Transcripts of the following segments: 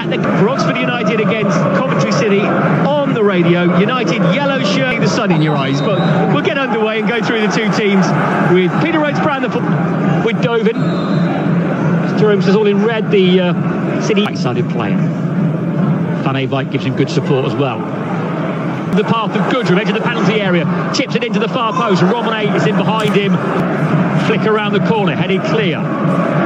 at the for Oxford United against Coventry City on the radio. United yellow shirt, the sun in your eyes. But we'll get underway and go through the two teams with Peter Rhodes-Brown with Dovin. Jerome says all in red, the City right-sided player. Van Eyck gives him good support as well. The path of Goodrum into the penalty area, chips it into the far post. Romane is in behind him. Flick around the corner, headed clear.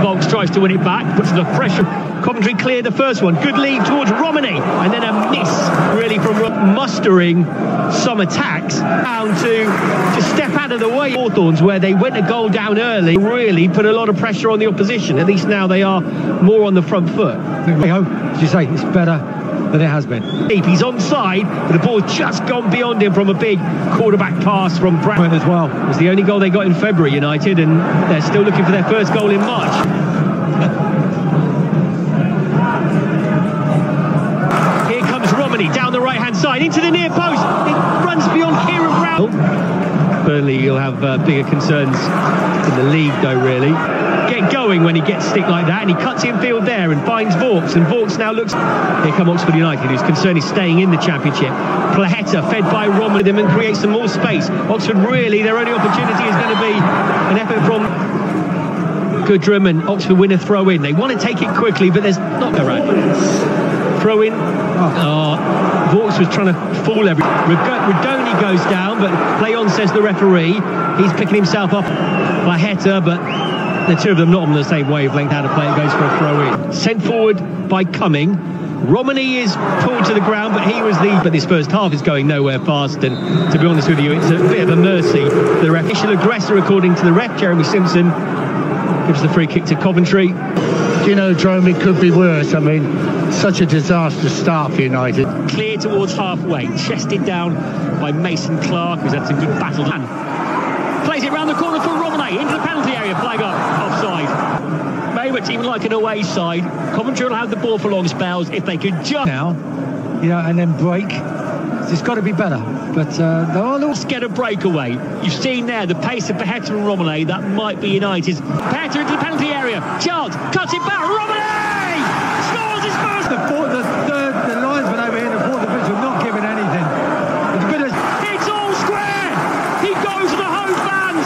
Volks tries to win it back, puts the pressure. Coventry cleared the first one. Good lead towards Romane, and then a miss really from mustering some attacks down to step out of the way. Hawthorns, where they went a goal down early, really put a lot of pressure on the opposition. At least now they are more on the front foot. I hope, as you say, it's better than it has been. He's onside, but the ball just gone beyond him from a big quarterback pass from Brown as well. It was the only goal they got in February, United, and they're still looking for their first goal in March. Here comes Romane down the right-hand side into the near post. It runs beyond Kieran Brown. Burnley, you'll have bigger concerns in the league, though, really. Get going when he gets stick like that, and he cuts infield there and finds Vauxhall, and Vauxhall now looks. Here come Oxford United, whose concern is staying in the Championship. Plaheta fed by Romane and creates some more space. Oxford, really, their only opportunity is going to be an effort from Goodrum, and Oxford win a throw in. They want to take it quickly, but there's not around. Throw in. Vauxhall was trying to fool everyone. Radoni goes down, but play on, says the referee. He's picking himself up. Plaheta, but the two of them not on the same wavelength. How to play it, goes for a throw in. Sent forward by Cumming. Romane is pulled to the ground, but he was but this first half is going nowhere fast, and to be honest with you, it's a bit of a mercy. The official aggressor, according to the ref, Jeremy Simpson, gives the free kick to Coventry. Do you know, Jerome, it could be worse. I mean, such a disastrous start for United. Clear towards halfway, chested down by Mason Clark, who's had some good battle. Plays it round the corner for Romane, into the penalty area, flag up, offside. Mayweather even like an away side. Coventry will have the ball for long spells if they could just now, you know, and then break. It's got to be better, but let's get a breakaway. You've seen there the pace of Plaheta and Romane. That might be United's. Plaheta into the penalty area. Chance cuts it back. Romane scores his first. The linesman over here in the fourth official not giving anything. It's all square. He goes to the home fans.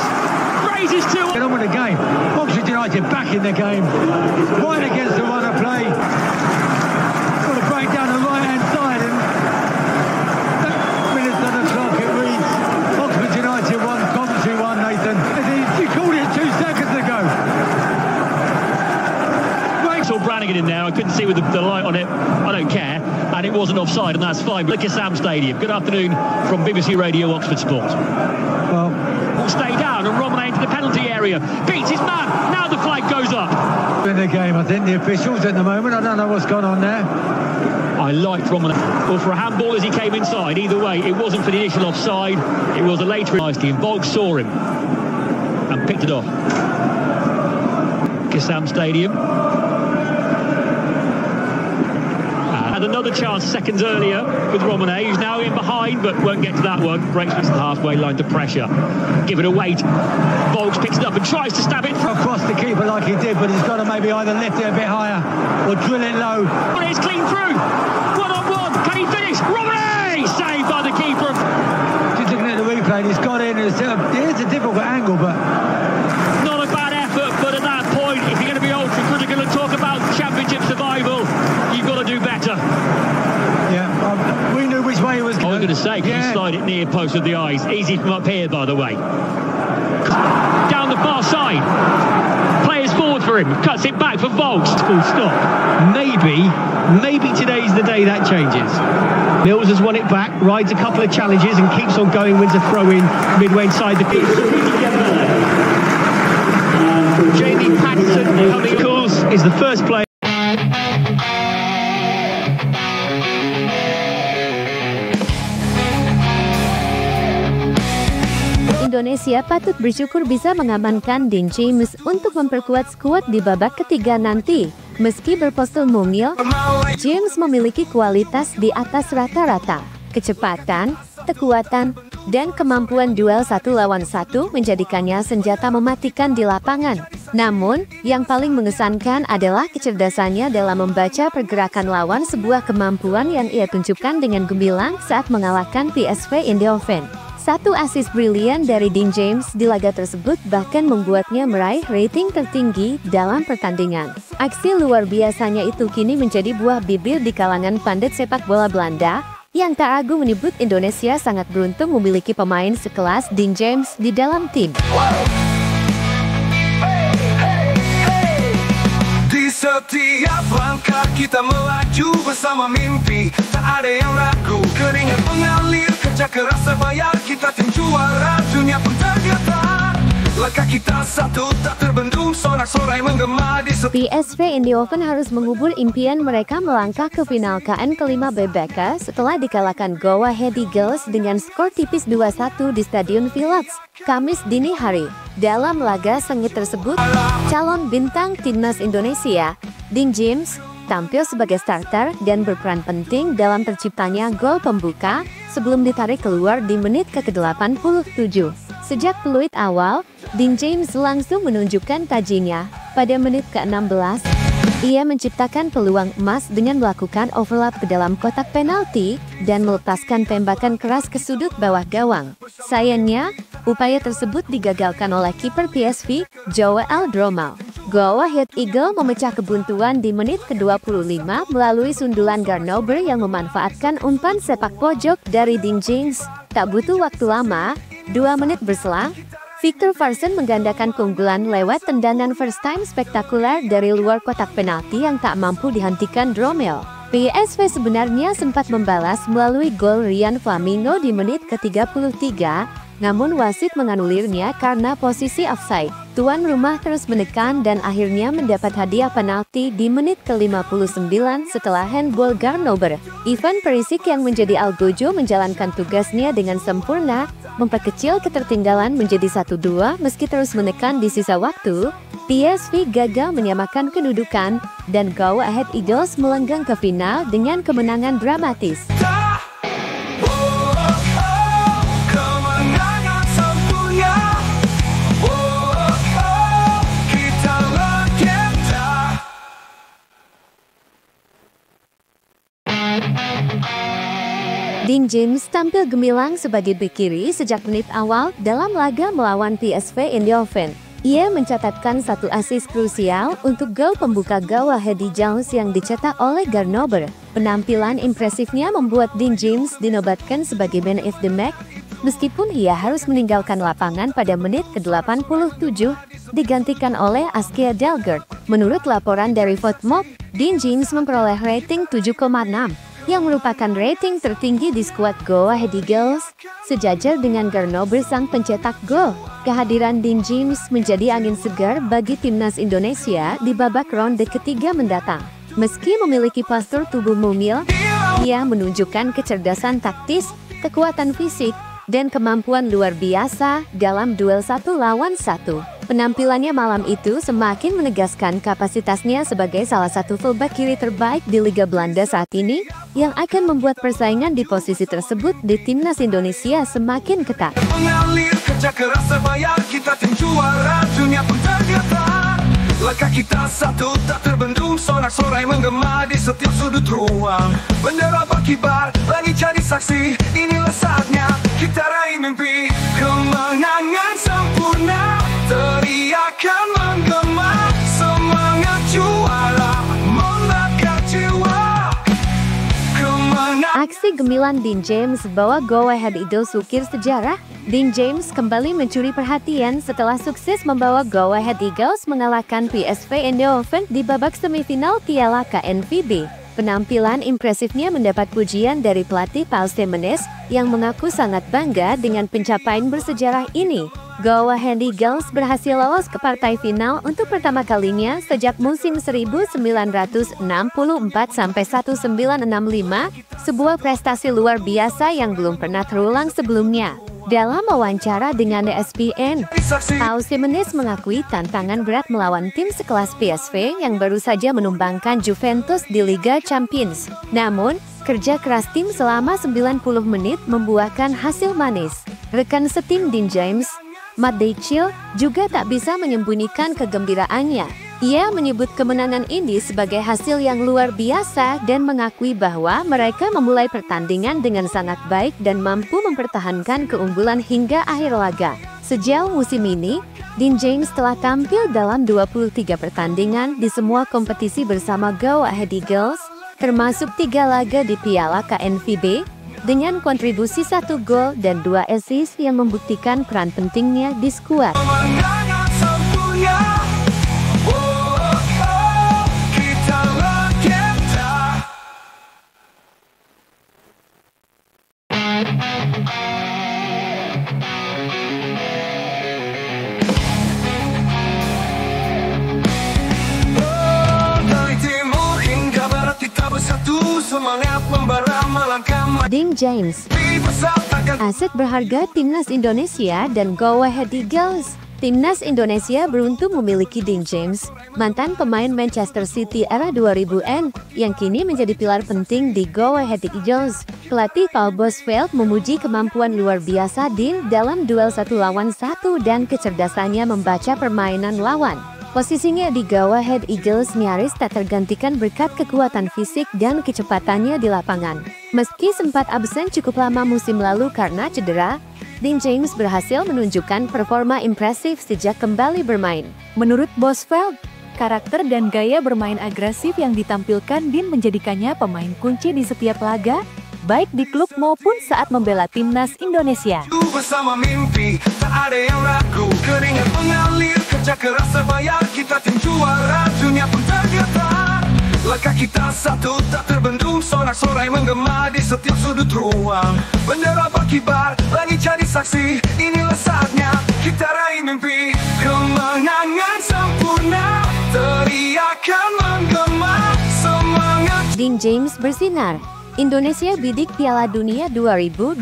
Raises to. Get on with the game. Oxford United back in the game. Right against the run of play. Got to break down the right-hand side, and minutes on the clock it reads Oxford United 1, Coventry 1, Nathan. You called it 2 seconds ago. I saw Brannigan in there. I couldn't see with the light on it. I don't care. And it wasn't offside, and that's fine. But Kassam Stadium. Good afternoon from BBC Radio Oxford Sport. Well, will stay down, and Romane into the penalty area. Beats his man. Now the flag goes up. In the game, I think the officials at the moment. I don't know what's gone on there. I liked Romane. Well, for a handball as he came inside. Either way, it wasn't for the initial offside. It was a later. And Volks saw him and picked it off. Kassam Stadium. Another chance seconds earlier with Romane, who's now in behind but won't get to that one. Breaks to the halfway line to pressure. Give it a wait. Volks picks it up and tries to stab it across the keeper like he did, but he's got to maybe either lift it a bit higher or drill it low. It's clean through. 1-on-1. Can he finish? Romane saved by the keeper. Just looking at the replay, he's got in. It's a difficult angle, but not a bad effort. But at that point, if you're going to be ultra critical and talk about championship survival, you've got to do better. Yeah, we knew which way it was going. I was going to say, can you slide it near post of the eyes? Easy from up here, by the way. Down the far side. Players forward for him. Cuts it back for Volks. Full stop. Maybe today's the day that changes. Mills has won it back, rides a couple of challenges and keeps on going, wins a throw-in midway inside the pitch. Jamie Patterson coming. Course is the first player. Indonesia patut bersyukur bisa mengamankan Dean James untuk memperkuat skuad di babak ketiga nanti. Meski berpostur mungil, James memiliki kualitas di atas rata-rata, kecepatan, kekuatan, dan kemampuan duel 1 lawan 1 menjadikannya senjata mematikan di lapangan. Namun, yang paling mengesankan adalah kecerdasannya dalam membaca pergerakan lawan, sebuah kemampuan yang ia tunjukkan dengan gemilang saat mengalahkan PSV Eindhoven. Satu assist brilian dari Dean James di laga tersebut bahkan membuatnya meraih rating tertinggi dalam pertandingan. Aksi luar biasanya itu kini menjadi buah bibir di kalangan pandit sepak bola Belanda, yang tak ragu menyebut Indonesia sangat beruntung memiliki pemain sekelas Dean James di dalam tim. Di setiap langkah kita melaju bersama mimpi, tak ada yang ragu, keringat mengalir, kerja keras terbayar, kita tim juara, dunia pun tergetar. Langkah kita satu tak terbendung, sorak-sorai menggema di PSV Eindhoven harus mengubur impian mereka melangkah ke final KN kelima BBK setelah dikalahkan Go Ahead Eagles dengan skor tipis 2-1 di Stadion Village, Kamis dini hari. Dalam laga sengit tersebut, calon bintang timnas Indonesia, Dean James, tampil sebagai starter dan berperan penting dalam terciptanya gol pembuka sebelum ditarik keluar di menit ke-87. Sejak peluit awal, Dean James langsung menunjukkan tajinya. Pada menit ke-16, ia menciptakan peluang emas dengan melakukan overlap ke dalam kotak penalti dan melepaskan tembakan keras ke sudut bawah gawang. Sayangnya, upaya tersebut digagalkan oleh kiper PSV, Joël Drommel. Go Ahead Eagles memecah kebuntuan di menit ke-25 melalui sundulan Garnober yang memanfaatkan umpan sepak pojok dari Dean James. Tak butuh waktu lama, 2 menit berselang, Viktor Varsson menggandakan keunggulan lewat tendangan first time spektakuler dari luar kotak penalti yang tak mampu dihentikan Drommel. PSV sebenarnya sempat membalas melalui gol Ryan Flamingo di menit ke-33, namun wasit menganulirnya karena posisi offside. Tuan rumah terus menekan dan akhirnya mendapat hadiah penalti di menit ke-59 setelah handball Garnober. Ivan Perisic yang menjadi algojo menjalankan tugasnya dengan sempurna, memperkecil ketertinggalan menjadi 1-2 meski terus menekan di sisa waktu. PSV gagal menyamakan kedudukan dan Go Ahead Eagles melenggang ke final dengan kemenangan dramatis. Dean James tampil gemilang sebagai bek kiri sejak menit awal dalam laga melawan PSV Eindhoven. Ia mencatatkan 1 assist krusial untuk gol pembuka Go Ahead Eagles yang dicetak oleh Garnober. Penampilan impresifnya membuat Dean James dinobatkan sebagai man of the match, meskipun ia harus meninggalkan lapangan pada menit ke-87, digantikan oleh Askia Dalgard. Menurut laporan dari Fotmob, Dean James memperoleh rating 7,6. yang merupakan rating tertinggi di skuad Go Ahead Eagles, sejajar dengan Garnober sang pencetak gol. Kehadiran Dean James menjadi angin segar bagi timnas Indonesia di babak ronde ketiga mendatang. Meski memiliki postur tubuh mumil, ia menunjukkan kecerdasan taktis, kekuatan fisik, dan kemampuan luar biasa dalam duel 1 lawan 1. Penampilannya malam itu semakin menegaskan kapasitasnya sebagai salah satu fullback kiri terbaik di Liga Belanda saat ini, yang akan membuat persaingan di posisi tersebut di timnas Indonesia semakin ketat. Mengalir kerja keras terbayar, kita tim juara, dunia pun tergetar. Langkah kita satu tak terbendung, sorak-sorai menggema di setiap sudut ruang. Bendera berkibar, langit jadi saksi, inilah saatnya kita raih mimpi. Kemenangan sempurna, teriakan menggema, semangat juara membakar jiwa. Aksi gemilang Dean James bawa Go Ahead Eagles ukir sejarah. Dean James kembali mencuri perhatian setelah sukses membawa Go Ahead Eagles mengalahkan PSV Eindhoven di babak semifinal Piala KNVB. Penampilan impresifnya mendapat pujian dari pelatih Paul Simonis yang mengaku sangat bangga dengan pencapaian bersejarah ini. Go Ahead Eagles berhasil lolos ke partai final untuk pertama kalinya sejak musim 1964-1965, sebuah prestasi luar biasa yang belum pernah terulang sebelumnya. Dalam wawancara dengan ESPN, Paul Simonis mengakui tantangan berat melawan tim sekelas PSV yang baru saja menumbangkan Juventus di Liga Champions. Namun, kerja keras tim selama 90 menit membuahkan hasil manis. Rekan setim Dean James, Matt Deichel, juga tak bisa menyembunyikan kegembiraannya. Ia menyebut kemenangan ini sebagai hasil yang luar biasa dan mengakui bahwa mereka memulai pertandingan dengan sangat baik dan mampu mempertahankan keunggulan hingga akhir laga. Sejauh musim ini, Dean James telah tampil dalam 23 pertandingan di semua kompetisi bersama Go Ahead Eagles, termasuk 3 laga di Piala KNVB, dengan kontribusi 1 gol dan 2 assist yang membuktikan peran pentingnya di skuad. Dean James, aset berharga Timnas Indonesia dan Go Ahead Eagles. Timnas Indonesia beruntung memiliki Dean James, mantan pemain Manchester City era 2000-an, yang kini menjadi pilar penting di Go Ahead Eagles. Pelatih Paul Bosveld memuji kemampuan luar biasa Dean dalam duel 1 lawan 1 dan kecerdasannya membaca permainan lawan. Posisinya di Go Ahead Eagles nyaris tak tergantikan berkat kekuatan fisik dan kecepatannya di lapangan. Meski sempat absen cukup lama musim lalu karena cedera, Dean James berhasil menunjukkan performa impresif sejak kembali bermain. Menurut Bosveld, karakter dan gaya bermain agresif yang ditampilkan Dean menjadikannya pemain kunci di setiap laga, baik di klub maupun saat membela Timnas Indonesia. Bersama mimpi, tak ada yang ragu, keringat mengalir, kerja keras terbayar, kita tim juara, dunia pun tergetar. Langkah kita satu, tak terbendung, sorak-sorai menggema di setiap sudut ruang. Bendera berkibar, langit jadi saksi, inilah saatnya kita raih mimpi. Kemenangan sempurna, teriakan menggema, semangat. Dean James bersinar. Indonesia bidik Piala Dunia 2026.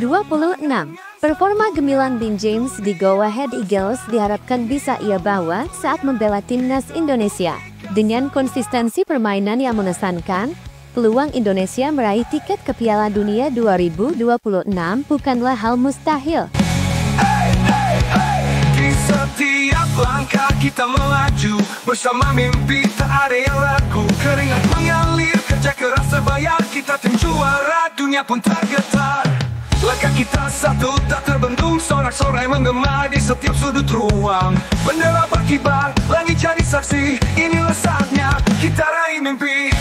Performa gemilang Dean James di Go Ahead Eagles diharapkan bisa ia bawa saat membela Timnas Indonesia. Dengan konsistensi permainan yang mengesankan, peluang Indonesia meraih tiket ke Piala Dunia 2026 bukanlah hal mustahil. Di setiap langkah kita melaju, bersama mimpi tak ada yang ragu, keringat mengalir, kerja keras terbayar, kita tim juara, dunia pun tergetar. Langkah kita satu, tak terbendung, sorak-sorai menggema di setiap sudut ruang. Bendera berkibar, langit jadi saksi, inilah saatnya kita raih mimpi.